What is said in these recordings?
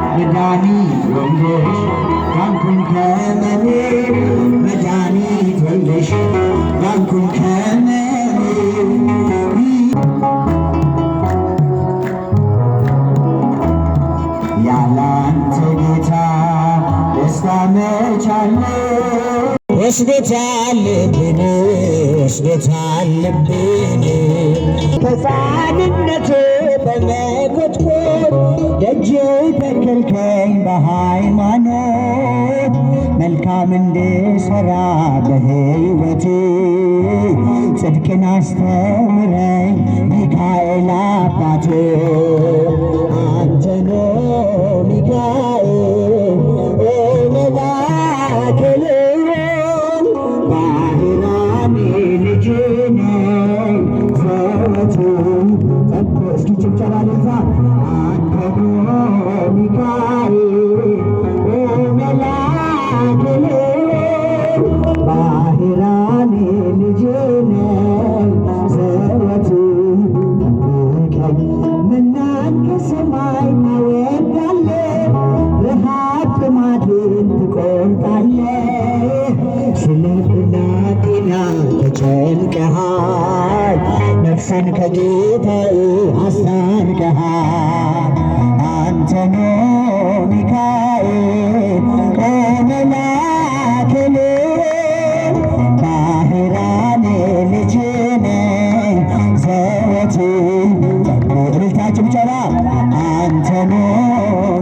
መድኃኒት ወልደሽ ዳንኩኝ ከሕመሜ መድኃኒት ወልደሽ ዳንኩኝ ከሕመሜ ያላንተ ጌታ ደስታ መች አለ ወስዶታል ልቤን ወስዶታል ልቤን ከሕፃንነቴ በመኮትኮት ደጅ ተከልከኝ በሃይማኖት መልካም እንድሠራ በሕይወቴ ጽድቅን አስተምረኝ ሚካኤል አባቴ አንተኖ ሚካኤል መልአከ ልዑል ባህራኔ ልጅ ነኝ ዘወትር እስኪ ጭብጨባ ለዛ አንተኖ ሚካኤል መልአከ ልዑል ባህራኔ ልጅ ነኝ ዘወትር ጠብቀኝ መናን ከሰማይ ታወርዳለህ ረሃብ ጥማቴን ትቆርጣለህ ስለ ብላቴና ተጨንቀሃል ነፍስን ከጌታዬ አስታርቀሃል አንተኖ ሚካኤል መልአከ ልዑል ባህራኔ ልጅ ነኝ ዘወትር እልልታ ጭብጨባ አንተኖ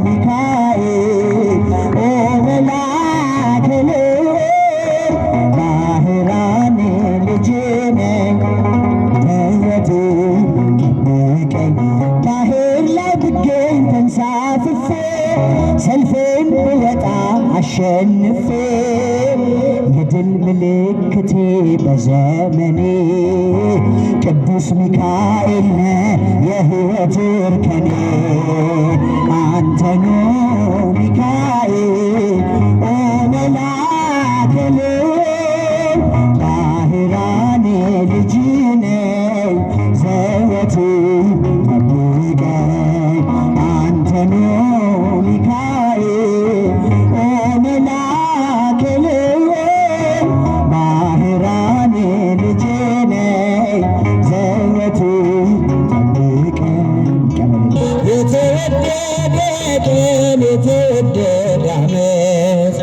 ሚካኤል መልአከ ልዑል ባህራኔ ልጅ ነኝ ዘወትር ጠብቀኝ ባህር ላይ ብገኝ ተንሳፍፌ ሰልፌን ብወጣ አሸንፌ የድል ምልክቴ በዘመኔ ቅዱስ ሚካኤል ነህ የሕይወት እርከኔ አንተኖ ሚካኤል መልአከ ልዑል ባህራኔ ልጅ ነኝ ዘወትር ጠብቀኝ አንተኖ ሚካኤል መልአከ ልዑል ባህራኔ ልጅ ነኝ ዘወትር ጠብቀኝ የተወደደ ቀን የተወደደ ዓመት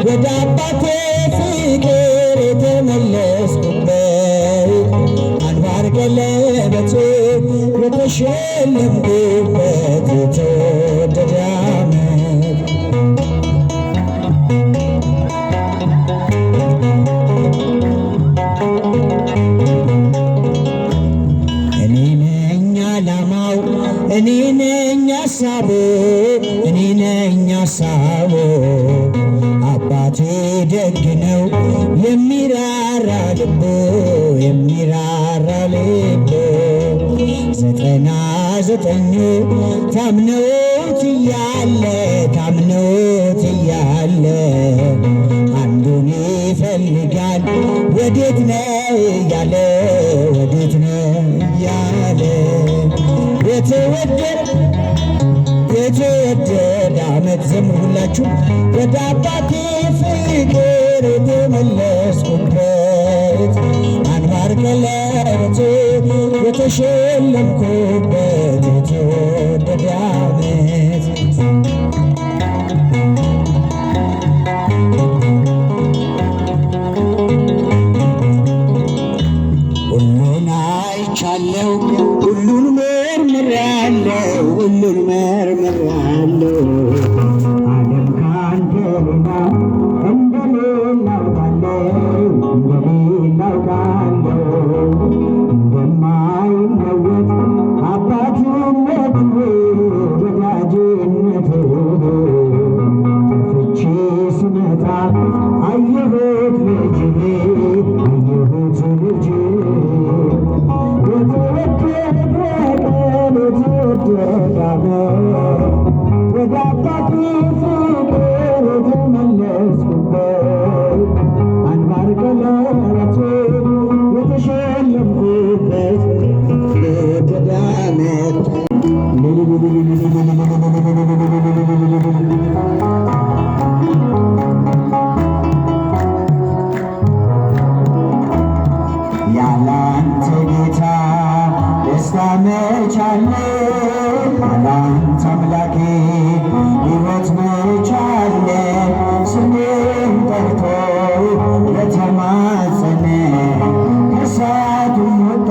ወደ አባቴ ፍቅር የተመለስኩበት አንባር ቀለበቴ የተሸለምኩበት የተወደደ ዓመት እኔ ነኝ ዓላማው እኔ ነኝ ሐሳቡ እኔ ነኝ ሐሳቡ አባቴ ደግ ነው የሚራራ ልቦ የሚራራ ልቦ 99 ታምነውት እያለ አንዱን ይፈልጋል ወዴት ነው እያለ ወዴት ነው እያለ የተወደደ ዓመት ዘምሩ ሁላችሁ ወደ አባቴ ፍቅር የተመለስኩበት አንባር ቀለበቴ የተሸለምኩበት የተወደደ ዓመት ሁሉን አይቻለሁ ሁሉን መርምሬአለሁ ሁሉን መርምሬአለሁ ዓለም ካንተ ሌላ እንደሌለ አውቃለሁ እንደማይለወጥ አባትነት ወዳጅነት ፍቼ ስመጣ አየሁት ልጅ ወደ አባቴ ፍቅር የተመለስኩበት አንባር ቀለበቴ የተሸለምኩበት ያላንተ ጌታ ደስታ መች አለ? ያላንተ አምላኬ ሕይወት መች አለ? ስምህን ጠርቶ የተማጸነ ከእሳቱም ወጣ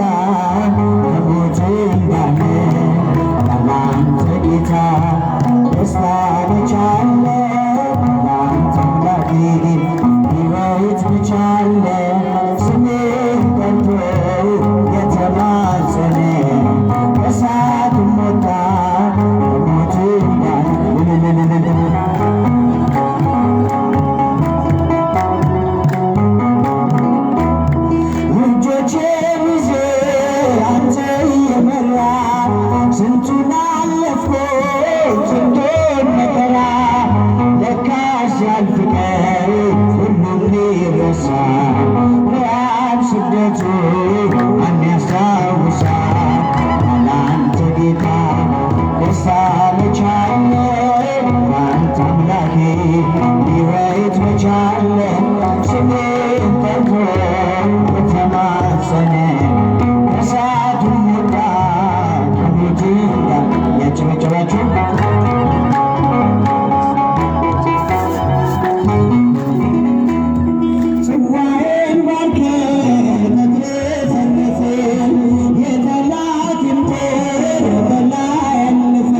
ከሞትም ዳነ። ያላንተ ጌታ ደስታ መች አለ? ያላንተ አምላኬ ሕይወት መች አለ? ስምህን ጠርቶ የተማጸነ ከእሳቱም ወጣ ከሞትም ዳነ። እጆቼን ይዘህ አንተ እየመራ ስንቱን አለፍኩት ስንቱን መከራ ለካስ ሲያልፍ ቀን ሁሉም ሊረሳ ረሃብ ስደቱ ማን ያስታውሳል? ያላንተ ጌታ ደስታ መች አለ? ያንተ አምላኬ ሕይወት መች አለ? ስምህን ጠርቶ የተማጸነ ከእሳቱም ወጣ ከሞትም ዳነ። ያጨበጨባችሁ ጽዋዬን ባርከህ ተትረፈረፈ የጠላቴን ጦር በላይ አለፈ።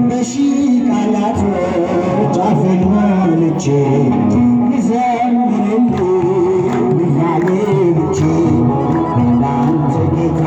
በሺህ ቃላቶች አፌን ሞልቼ ልዘምርልህ ብዬ አሌልቼ ያላንተ ጌታ